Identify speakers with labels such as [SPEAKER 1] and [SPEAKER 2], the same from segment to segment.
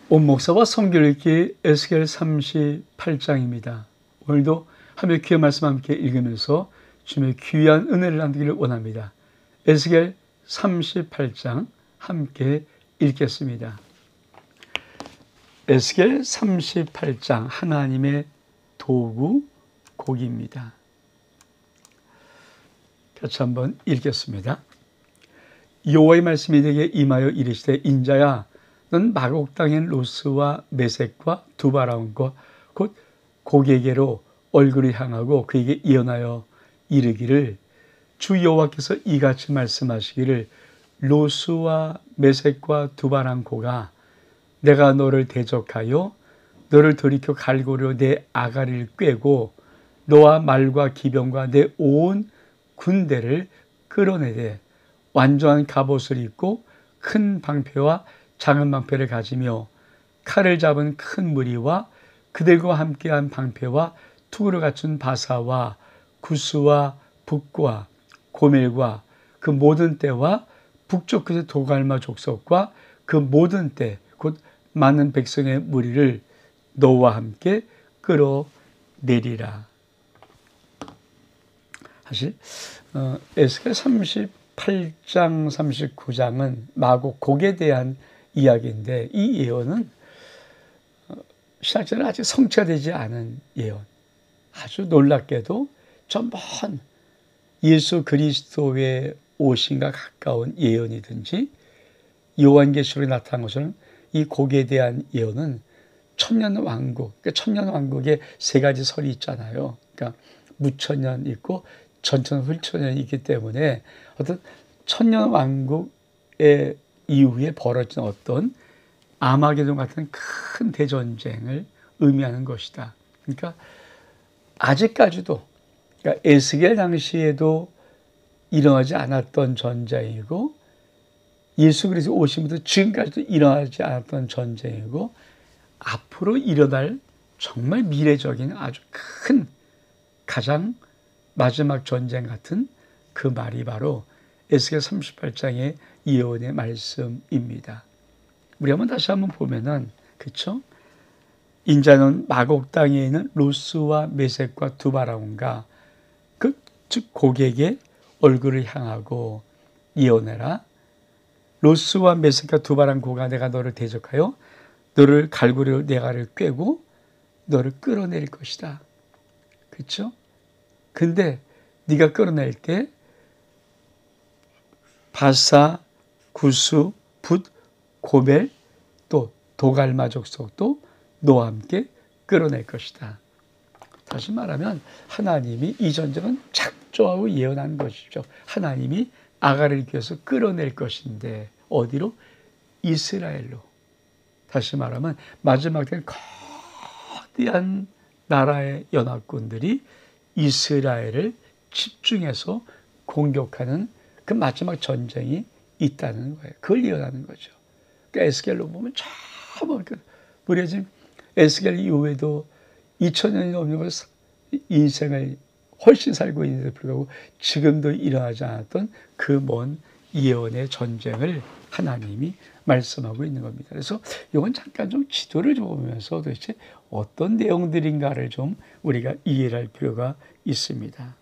[SPEAKER 1] 온 목사와 성경 읽기 에스겔 38장입니다. 오늘도 하나님의 귀한 말씀 함께 읽으면서 주님의 귀한 은혜를 나누기를 원합니다. 에스겔 38장 함께 읽겠습니다. 에스겔 38장 하나님의 도구 곡입니다. 같이 한번 읽겠습니다. 여호와의 말씀이 내게 임하여 이르시되 인자야 넌 마곡 땅인 로스와 메섹과 두바라온과 곧 고게게로 얼굴을 향하고 그에게 예언하여 이르기를 주 여호와께서 이같이 말씀하시기를 로스와 메섹과 두바란고가 내가 너를 대적하여 너를 돌이켜 갈고리로 내 아가리를 꿰고 너와 말과 기병과 내 온 군대를 끌어내되 완전한 갑옷을 입고 큰 방패와 작은 방패를 가지며 칼을 잡은 큰 무리와 그들과 함께한 방패와 투구를 갖춘 바사와 구스와 북과 고멜과 그 모든 떼와 북쪽 끝의 도갈마 족속과 그 모든 떼 곧 많은 백성의 무리를 너와 함께 끌어내리라. 사실 에스겔 38장 39장은 마곡 곡에 대한 이야기인데 이 예언은 신학자는 아직 성취되지 않은 예언, 아주 놀랍게도 저 먼 예수 그리스도의 오심과 가까운 예언이든지 요한계시록에 나타난 것처럼 이 곡에 대한 예언은 천년왕국, 그러니까 천년왕국에 세 가지 설이 있잖아요. 그러니까 무천년 있고 전천 훌천년이 있기 때문에 어떤 천년왕국의 이후에 벌어진 어떤 아마게돈 같은 큰 대전쟁을 의미하는 것이다. 그러니까 아직까지도 그러니까 에스겔 당시에도 일어나지 않았던 전쟁이고 예수 그리스도 오심부터 지금까지도 일어나지 않았던 전쟁이고 앞으로 일어날 정말 미래적인 아주 큰 가장 마지막 전쟁 같은 그 말이 바로 에스겔 38장의 예언의 말씀입니다. 우리 한번 다시 한번 보면은 그렇죠? 인자는 마곡 땅에 있는 로스와 메섹과 두바라온과 즉 고객의 얼굴을 향하고 예언해라. 로스와 메섹과 두바란고가 내가 너를 대적하여 너를 갈고리로 내 아가를 꿰고 너를 끌어내릴 것이다. 그렇죠? 근데 네가 끌어낼 때 바사, 구스, 붓, 고멜 또 도갈마 족속도 너와 함께 끌어낼 것이다. 다시 말하면 하나님이 이 전쟁은 작정하고 예언한 것이죠. 하나님이 아가를 껴서 끌어낼 것인데 어디로? 이스라엘로. 다시 말하면 마지막 때는 거대한 나라의 연합군들이 이스라엘을 집중해서 공격하는 그 마지막 전쟁이 있다는 거예요. 그걸 예언하는 거죠. 그러니까 에스겔로 보면 참 우리가 지금 에스겔 이후에도 2000년이 넘는 걸 인생을 훨씬 살고 있는데도 불구하고 지금도 일어나지 않았던 그 먼 예언의 전쟁을 하나님이 말씀하고 있는 겁니다. 그래서 이건 잠깐 좀 지도를 좀 보면서 도대체 어떤 내용들인가를 좀 우리가 이해를 할 필요가 있습니다.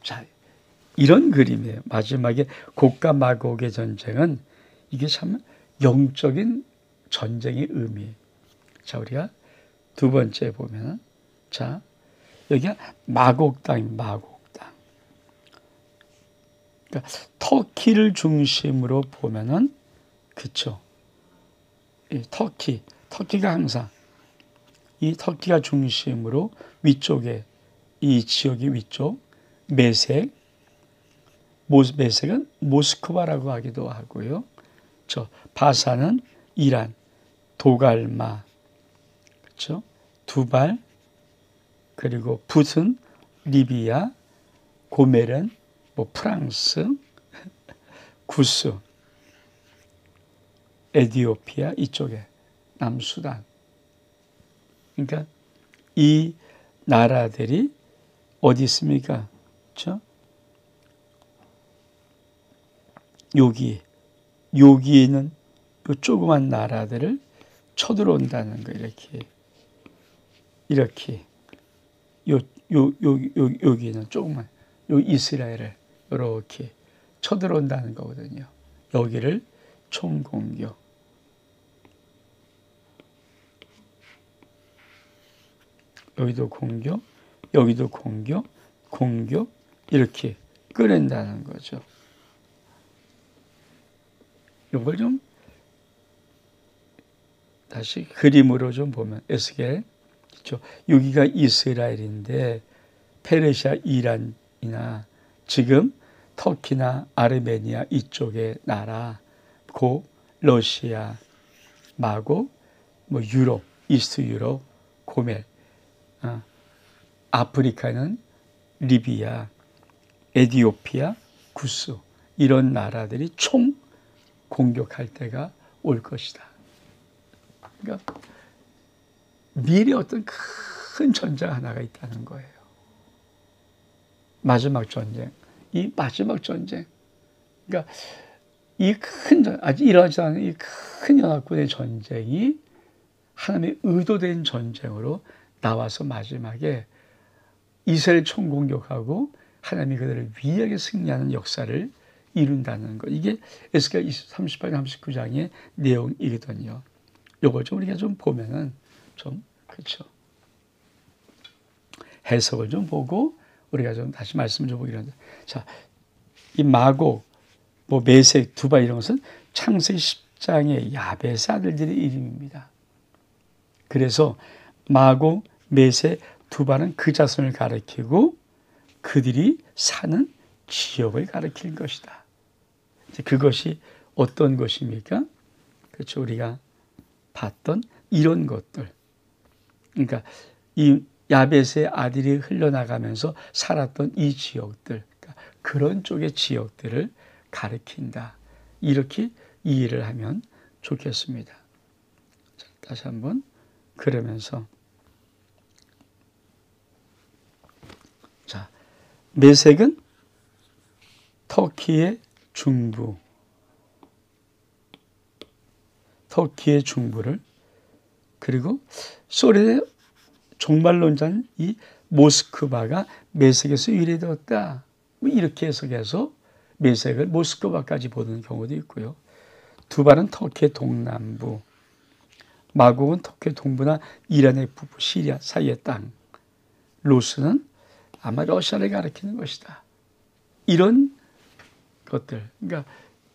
[SPEAKER 1] 자, 이런 그림이에요. 마지막에 곡과 마곡의 전쟁은 이게 참 영적인 전쟁의 의미. 자, 우리가 두 번째 보면, 자, 여기가 마곡 땅입니다. 마곡 땅. 그러니까 터키를 중심으로 보면은, 그쵸. 이 터키가 항상 이 터키가 중심으로 위쪽에 이 지역이 위쪽, 메섹은 모스크바라고 하기도 하고요. 바사는 이란, 도갈마, 그렇죠? 두발, 그리고 붓은 리비아, 고멜은 프랑스, 구스, 에티오피아 이쪽에 남수단. 그러니까 이 나라들이 어디 있습니까? 그렇죠? 여기에 있는 요 조그만 나라들을 쳐들어온다는 거. 이렇게 여기는 조그만 요 이스라엘을 이렇게 쳐들어온다는 거거든요. 여기를 총공격. 여기도 공격, 여기도 공격, 이렇게 끌어낸다는 거죠. 이걸 좀 다시 그림으로 좀 보면 에스겔, 그렇죠? 여기가 이스라엘인데 페르시아, 이란이나 지금 터키나 아르메니아 이쪽의 나라, 고 러시아, 마고, 유럽, 이스트 유럽, 고멜, 아프리카는 리비아, 에티오피아, 구스, 이런 나라들이 총 공격할 때가 올 것이다. 그러니까 미래 어떤 큰 전쟁 하나가 있다는 거예요. 마지막 전쟁. 이 마지막 전쟁. 그러니까 이 큰 아직 일어나지 않은 이 큰 연합군의 전쟁이 하나님의 의도된 전쟁으로 나와서 마지막에 이스라엘 총공격하고 하나님이 그들을 위하게 승리하는 역사를 이룬다는 것. 이게 에스겔 38장 39장의 내용이거든요. 요걸 좀 우리가 좀 보면은 좀 그렇죠. 해석을 좀 보고 우리가 좀 다시 말씀 좀 보기로 합니다. 자, 이 마고, 메색, 두바 이런 것은 창세기 10장의 야벳의 아들들의 이름입니다. 그래서 마고, 메색, 두바는 그 자손을 가리키고 그들이 사는 지역을 가리킬 것이다. 이제 그것이 어떤 것입니까? 그렇죠. 우리가 봤던 이런 것들. 그러니까 이 야벳의 아들이 흘러나가면서 살았던 이 지역들, 그러니까 그런 쪽의 지역들을 가리킨다. 이렇게 이해를 하면 좋겠습니다. 자, 다시 한번 그러면서 자, 메색은 터키의 중부를 그리고 소련의 종말론자는 이 모스크바가 메색에서 유래되었다. 이렇게 해석해서 메색을 모스크바까지 보는 경우도 있고요. 두바는 터키의 동남부, 마곡은 터키의 동부나 이란의 북부, 시리아 사이의 땅, 로스는 아마 러시아를 가리키는 것이다. 이런 것들. 그러니까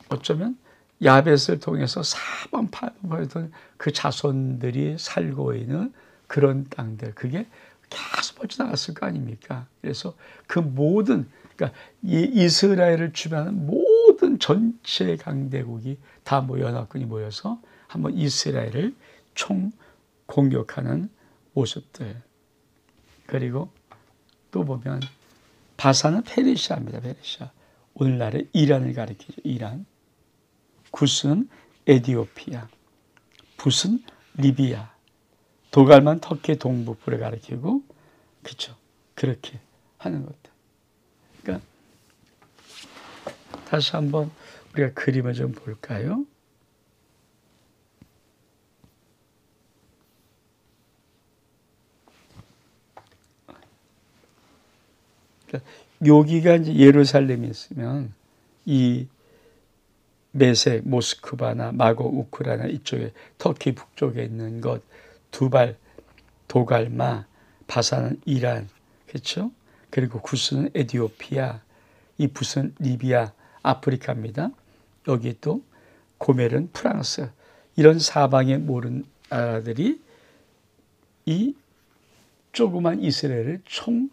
[SPEAKER 1] 어쩌면 야벳을 통해서 사방팔방했던 그 자손들이 살고 있는 그런 땅들, 그게 계속 뻗쳐나갔을 거 아닙니까? 그래서 그 모든, 그러니까 이스라엘을 주변하는 모든 전체 강대국이 다 연합군이 모여서 한번 이스라엘을 총 공격하는 모습들. 그리고 또 보면 바사는 페르시아입니다. 페르시아. 오늘날의 이란을 가리키죠. 이란. 구스는 에티오피아. 붓은 리비아. 도갈만 터키 동북부를 가리키고, 그렇죠. 그렇게 하는 것들. 그러니까 다시 한번 우리가 그림을 좀 볼까요? 그러니까 여기가 이제 예루살렘이 있으면 이 메색, 모스크바나 마고, 우크라이나 이쪽에 터키 북쪽에 있는 것, 두발, 도갈마, 바사는 이란, 그렇죠? 그리고 구스는 에티오피아, 이 붓은 리비아, 아프리카입니다. 여기 또 고멜은 프랑스, 이런 사방의 모든 나라들이 이 조그만 이스라엘을 총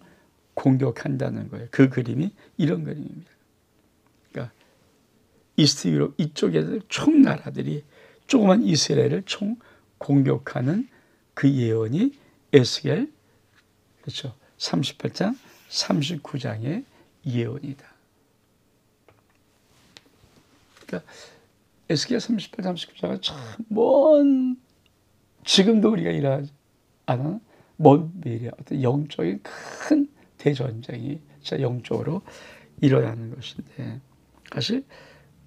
[SPEAKER 1] 공격한다는 거예요. 그 그림이 이런 그림입니다. 그러니까 이스트 유럽 이쪽에 총 나라들이 조그만 이스라엘을 총 공격하는 그 예언이 에스겔, 그렇죠. 38장, 39장의 예언이다. 그러니까 에스겔 38장, 39장은 참 지금도 우리가 일하지 않은 먼 미래, 어떤 영적인 큰 대전쟁이 진짜 영적으로 일어나는 것인데, 사실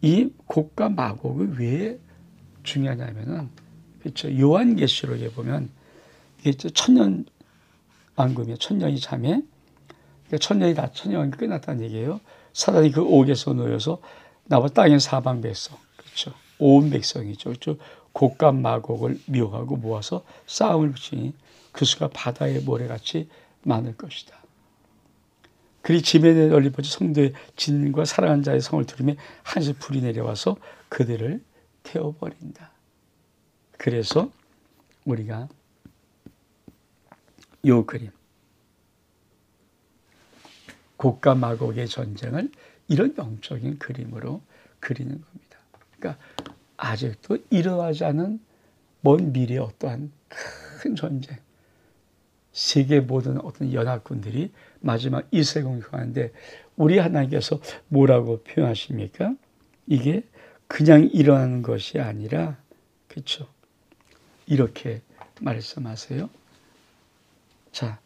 [SPEAKER 1] 이 곡과 마곡이 왜 중요하냐면은, 그렇죠. 요한계시록에 보면 이게 천년 왕국이며 천년이 잠에, 그러니까 천년이 끝났다는 얘기예요. 사단이 그 옥에서 놓여서 나와 땅의 사방 백성, 그렇죠. 온 백성이죠. 그렇죠. 곡과 마곡을 미워하고 모아서 싸움을 붙이니 그 수가 바다의 모래같이 많을 것이다. 그리 지면에 널리 퍼진 성도의 진과 사랑하는 자의 성을 두르며 한시 불이 내려와서 그들을 태워버린다. 그래서 우리가 요 그림, 곡과 마곡의 전쟁을 이런 영적인 그림으로 그리는 겁니다. 그러니까 아직도 일어나지 않은 먼 미래의 어떠한 큰 전쟁, 세계 모든 어떤 연합군들이 마지막 이세 공격하는데 우리 하나님께서 뭐라고 표현하십니까? 이게 그냥 일어나는 것이 아니라, 그렇죠? 이렇게 말씀하세요. 자,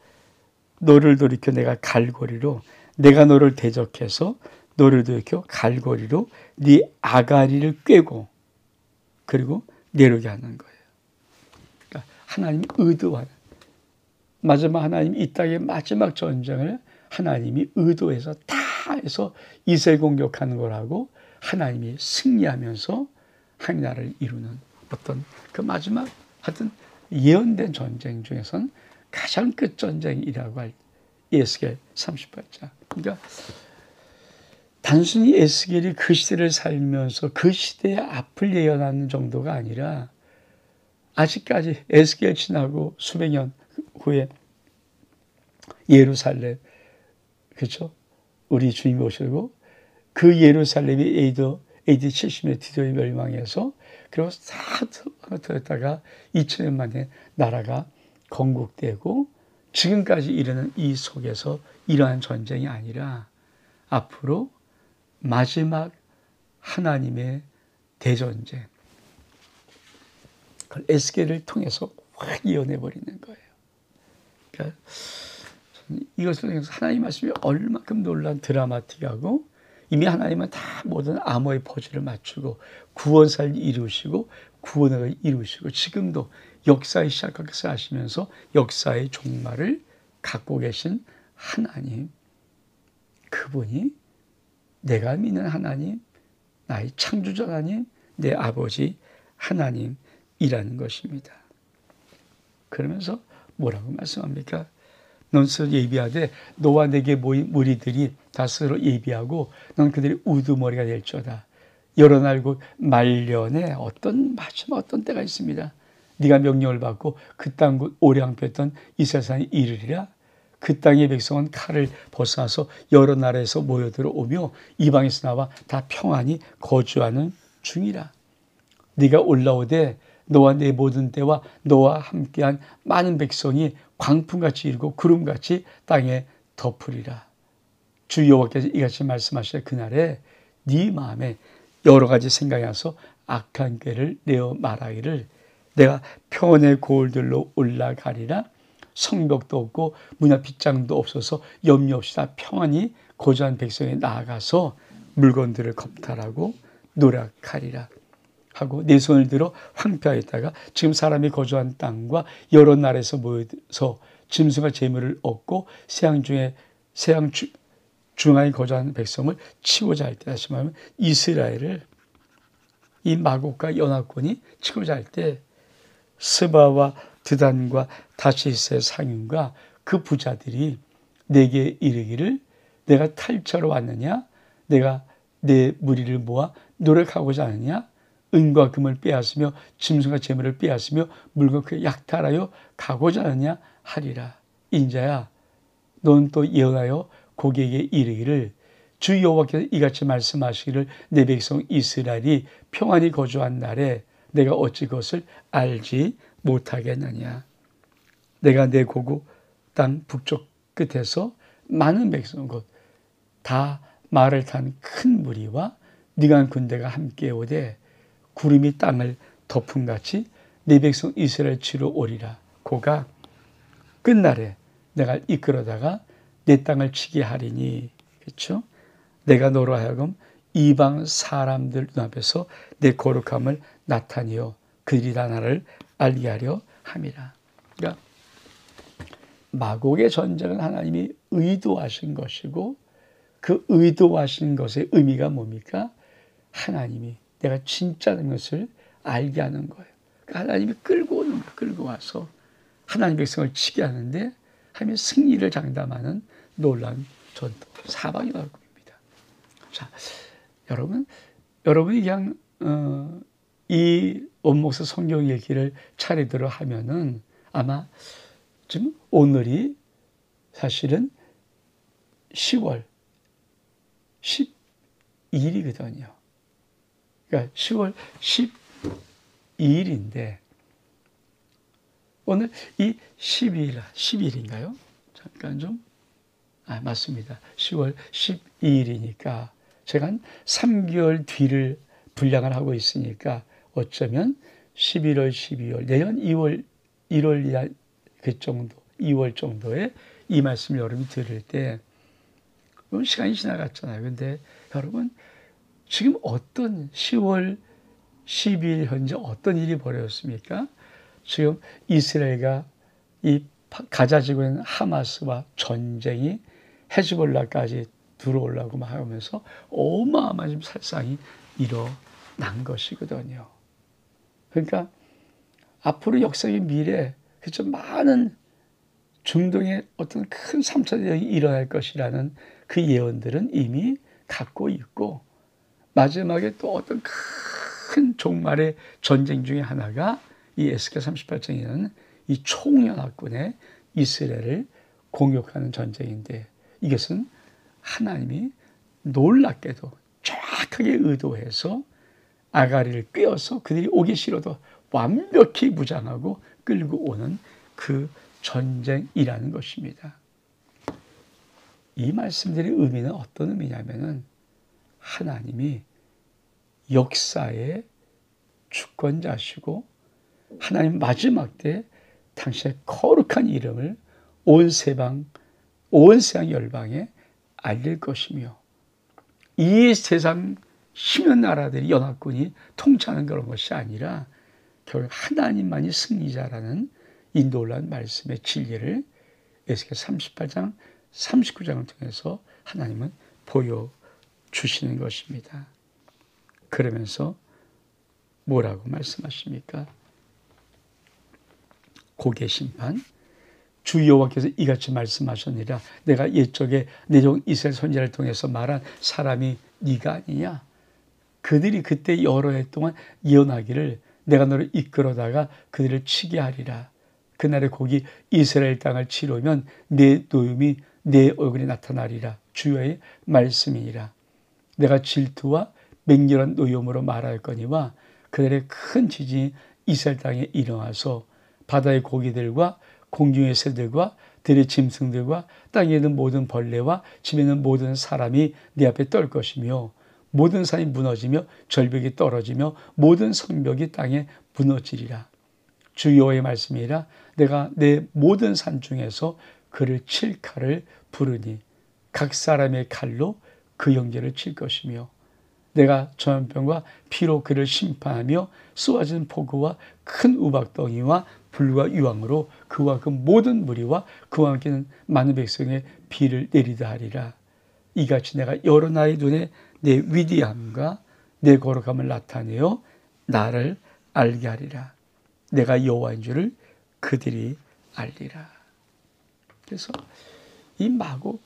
[SPEAKER 1] 너를 돌이켜 내가 갈고리로, 내가 너를 대적해서 너를 돌이켜 갈고리로 네 아가리를 꿰고 그리고 내려오게 하는 거예요. 그러니까 하나님이 의도하는, 마지막 하나님이 이 땅의 마지막 전쟁을 하나님이 의도해서 다 해서 이세 공격하는 거라고 하나님이 승리하면서 하나님을 이루는 어떤 그 마지막 하여튼 예언된 전쟁 중에서는 가장 끝전쟁이라고 할 에스겔 38장. 그러니까 단순히 에스겔이 그 시대를 살면서 그 시대의 앞을 예언하는 정도가 아니라 아직까지 에스겔 지나고 수백 년 후에 예루살렘, 그렇죠? 우리 주님이 오시고 그 예루살렘이 AD 70년 디도에 멸망해서 그리고 사투였다가 2000년 만에 나라가 건국되고 지금까지 이르는 이 속에서 이러한 전쟁이 아니라 앞으로 마지막 하나님의 대전쟁, 그걸 에스겔을 통해서 확 이어내 버리는 거예요. 그러니까 이것을 통해서 하나님 말씀이 얼마큼 놀라운 드라마틱하고 이미 하나님은 다 모든 암호의 퍼즐을 맞추고 구원사를 이루시고 구원을 이루시고 지금도 역사의 시작하면서 하시면서 역사의 종말을 갖고 계신 하나님, 그분이 내가 믿는 하나님, 나의 창조자 하나님, 내 아버지 하나님이라는 것입니다. 그러면서 뭐라고 말씀합니까? 넌 스스로 예비하되 너와 내게 모인 무리들이 다 스스로 예비하고 넌 그들의 우두머리가 될지어다. 여러 날고 말년에 마지막 어떤 때가 있습니다. 네가 명령을 받고 그 땅 곧 오래 항표했던 이 세상에 이르리라. 그 땅의 백성은 칼을 벗어나서 여러 나라에서 모여들어오며 이방에서 나와 다 평안히 거주하는 중이라. 네가 올라오되 너와 내 모든 때와 너와 함께한 많은 백성이 광풍같이 일고 구름같이 땅에 덮으리라. 주 여호와께서 이같이 말씀하실 그날에 네 마음에 여러 가지 생각이 나서 악한 꾀를 내어 말하기를 내가 평온의 고을들로 올라가리라. 성벽도 없고 문 앞 빗장도 없어서 염려 없이 다 평안히 거주한 백성에 나아가서 물건들을 겁탈하고 노력하리라 하고 내 손을 들어 황폐하였다가 지금 사람이 거주한 땅과 여러 나라에서 모여서 짐승과 재물을 얻고 세상 중앙에 거주하는 백성을 치고자 할 때, 다시 말하면 이스라엘을 이 마곡과 연합군이 치고자 할 때 스바와 드단과 다시스의 상인과 그 부자들이 내게 이르기를 내가 탈취하러 왔느냐? 내가 내 무리를 모아 노력하고자 하느냐? 은과 금을 빼앗으며 짐승과 재물을 빼앗으며 물건을 약탈하여 가고자 하느냐 하리라. 인자야, 넌 또 예언하여 고객에게 이르기를 주 여호와께서 이같이 말씀하시기를 내 백성 이스라엘이 평안히 거주한 날에 내가 어찌 그것을 알지 못하겠느냐. 내가 내 고국 땅 북쪽 끝에서 많은 백성 곧 다 말을 탄 큰 무리와 네가 군대가 함께 오되 구름이 땅을 덮음같이 내 백성 이스라엘 치러 오리라. 고가 끝날에 내가 이끌어다가 내 땅을 치게 하리니, 그렇죠? 내가 너로 하여금 이방 사람들 눈앞에서 내 거룩함을 나타내어 그들이 다 나를 알게 하려 함이라. 그러니까 마곡의 전쟁은 하나님이 의도하신 것이고 그 의도하신 것의 의미가 뭡니까? 하나님이 내가 진짜는 것을 알게 하는 거예요. 그러니까 하나님이 끌고 오는 거예요. 끌고 와서 하나님 백성을 치게 하는데 하나님의 승리를 장담하는 놀라운 전투, 사방이 나올 겁니다. 자, 여러분이 그냥 이 원목서 성경 얘기를 차례대로 하면은 아마 지금 오늘이 사실은 10월 12일이거든요. 그러니까 10월 12일인데 오늘 이 10일인가요? 잠깐 좀 맞습니다. 10월 12일이니까 제가 한 3개월 뒤를 분량을 하고 있으니까 어쩌면 11월, 12월, 내년 2월, 1월 그 정도, 2월 정도에 이 말씀을 여러분이 들을 때 시간이 지나갔잖아요. 근데 여러분 지금 어떤 10월 12일 현재 어떤 일이 벌어졌습니까? 지금 이스라엘과 이 가자 지구에 있는 하마스와 전쟁이 헤즈볼라까지 들어오려고 막 하면서 어마어마한 지금 살상이 일어난 것이거든요. 그러니까 앞으로 역사의 미래, 그렇죠, 많은 중동의 어떤 큰 3차 대전이 일어날 것이라는 그 예언들은 이미 갖고 있고 마지막에 또 어떤 큰 종말의 전쟁 중에 하나가 이 에스겔 38장에는 이 총연합군의 이스라엘을 공격하는 전쟁인데 이것은 하나님이 놀랍게도 정확하게 의도해서 아가리를 꿰어서 그들이 오기 싫어도 완벽히 무장하고 끌고 오는 그 전쟁이라는 것입니다. 이 말씀들의 의미는 어떤 의미냐면은 하나님이 역사의 주권자시고 하나님 마지막 때 당신의 거룩한 이름을 온 세상 열방에 알릴 것이며 이 세상 십몇 나라들이 연합군이 통치하는 그런 것이 아니라 결국 하나님만이 승리자라는 이 놀라운 말씀의 진리를 에스겔 38장, 39장을 통해서 하나님은 보여주시는 것입니다. 그러면서 뭐라고 말씀하십니까? 고개 심판, 주 여호와께서 이같이 말씀하셨느니라. 내가 옛적에 내 종 이스라엘 선지자를 통해서 말한 사람이 네가 아니냐? 그들이 그때 여러 해 동안 예언하기를 내가 너를 이끌어다가 그들을 치게 하리라. 그날의 곡이 이스라엘 땅을 치르면 내 노임이 내 얼굴에 나타나리라. 주여의 말씀이니라. 내가 질투와 맹렬한 노염으로 말할 거니와 그날의 큰 지진이 이스라엘 땅에 일어나서 바다의 고기들과 공중의 새들과 들의 짐승들과 땅에 있는 모든 벌레와 집에 있는 모든 사람이 네 앞에 떨 것이며 모든 산이 무너지며 절벽이 떨어지며 모든 성벽이 땅에 무너지리라. 주 여호와의 말씀이라. 내가 내 모든 산 중에서 그를 칠 칼을 부르니 각 사람의 칼로 그 영제를 칠 것이며 내가 전염병과 피로 그를 심판하며 쏟아지는 폭우와 큰 우박덩이와 불과 유황으로 그와 그 모든 무리와 그와 함께는 많은 백성의 비를 내리다 하리라. 이같이 내가 여러 나라의 눈에 내 위대함과 내 거룩함을 나타내어 나를 알게 하리라. 내가 여호와인 줄을 그들이 알리라. 그래서 이 마곡,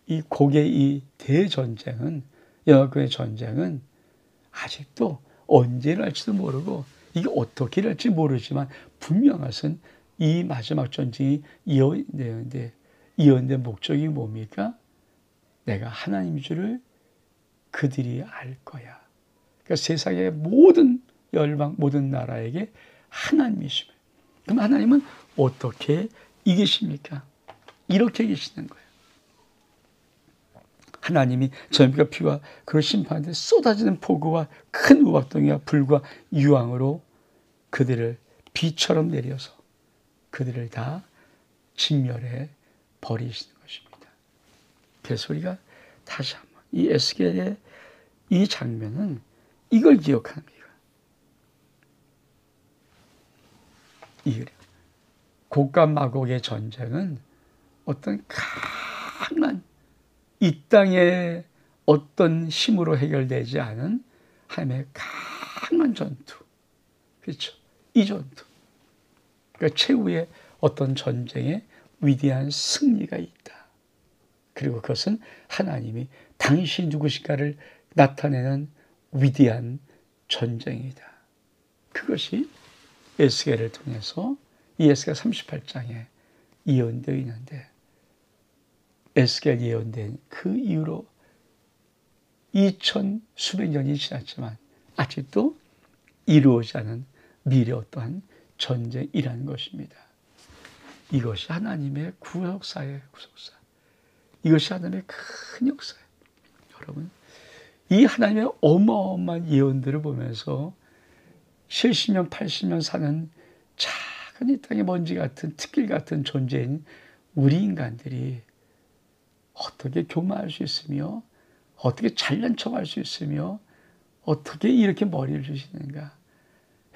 [SPEAKER 1] 이 곡의 이 대전쟁은, 연합군의 전쟁은 아직도 언제 일어날지도 모르고 이게 어떻게 일어날지 모르지만 분명한 것은 이 마지막 전쟁이 예언된 목적이 뭡니까? 내가 하나님인 줄을 그들이 알 거야. 그러니까 세상의 모든 열방, 모든 나라에게 하나님이심을. 그럼 하나님은 어떻게 이기십니까? 이렇게 계시는 거예요. 하나님이 전염병과 피와 그를 심판하는데 쏟아지는 폭우와 큰 우박덩이와 불과 유황으로 그들을 비처럼 내려서 그들을 다 진멸해 버리시는 것입니다. 그래서 우리가 다시 한번 이 에스겔의 이 장면은 이걸 기억합니다. 곡과 마곡의 전쟁은 어떤 강한 이 땅의 어떤 힘으로 해결되지 않은 하나님의 강한 전투. 그렇죠. 이 전투. 그러니까 최후의 어떤 전쟁에 위대한 승리가 있다. 그리고 그것은 하나님이 당신이 누구실까를 나타내는 위대한 전쟁이다. 그것이 에스겔을 통해서 이 에스겔 38장에 예언되어 있는데, 에스겔 예언된 그 이후로 2000 수백 년이 지났지만 아직도 이루어지지 않은 미래 어떠한 전쟁이라는 것입니다. 이것이 하나님의 구속사예요. 구속사. 이것이 하나님의 큰 역사예요. 여러분, 이 하나님의 어마어마한 예언들을 보면서 70년, 80년 사는 작은 이 땅의 먼지 같은 특길 같은 존재인 우리 인간들이 어떻게 교만할 수 있으며, 어떻게 잘난 척할 수 있으며, 어떻게 이렇게 머리를 주시는가.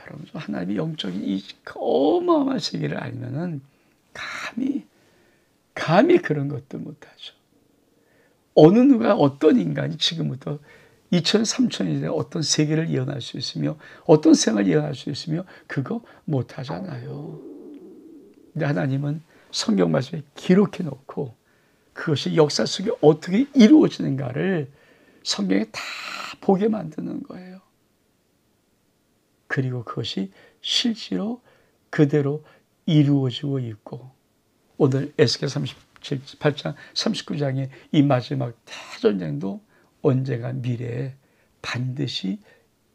[SPEAKER 1] 여러분, 하나님의 영적인 이 어마어마한 세계를 알면은 감히 그런 것도 못하죠. 어느 누가 어떤 인간이 지금부터 2000, 3000이 된 어떤 세계를 예언할 수 있으며 어떤 생을 예언할 수 있으며 그거 못하잖아요. 근데 하나님은 성경 말씀에 기록해 놓고 그것이 역사 속에 어떻게 이루어지는가를 성경에 다 보게 만드는 거예요. 그리고 그것이 실제로 그대로 이루어지고 있고, 오늘 에스겔 38장 39장의 이 마지막 대전쟁도 언젠가 미래에 반드시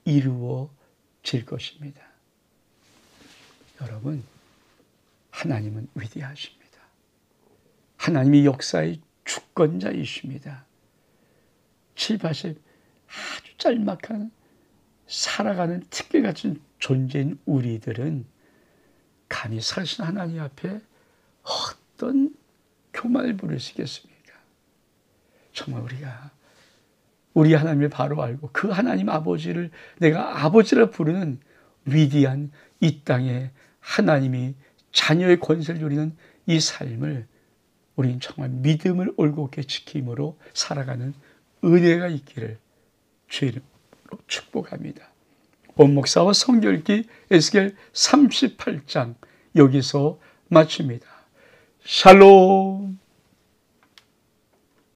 [SPEAKER 1] 이루어질 것입니다. 여러분, 하나님은 위대하십니다. 하나님이 역사의 주권자이십니다. 7, 80 아주 짤막한 살아가는 특별 같은 존재인 우리들은 감히 살신 하나님 앞에 어떤 교만을 부릴 수 있겠습니까? 정말 우리가 우리 하나님을 바로 알고 그 하나님 아버지를 내가 아버지라 부르는 위대한 이 땅에 하나님이 자녀의 권세를 누리는 이 삶을 우리는 정말 믿음을 올곧게 지킴으로 살아가는 은혜가 있기를 주의 이름으로 축복합니다. 원목사와 성경읽기 에스겔 38장 여기서 마칩니다. 샬롬.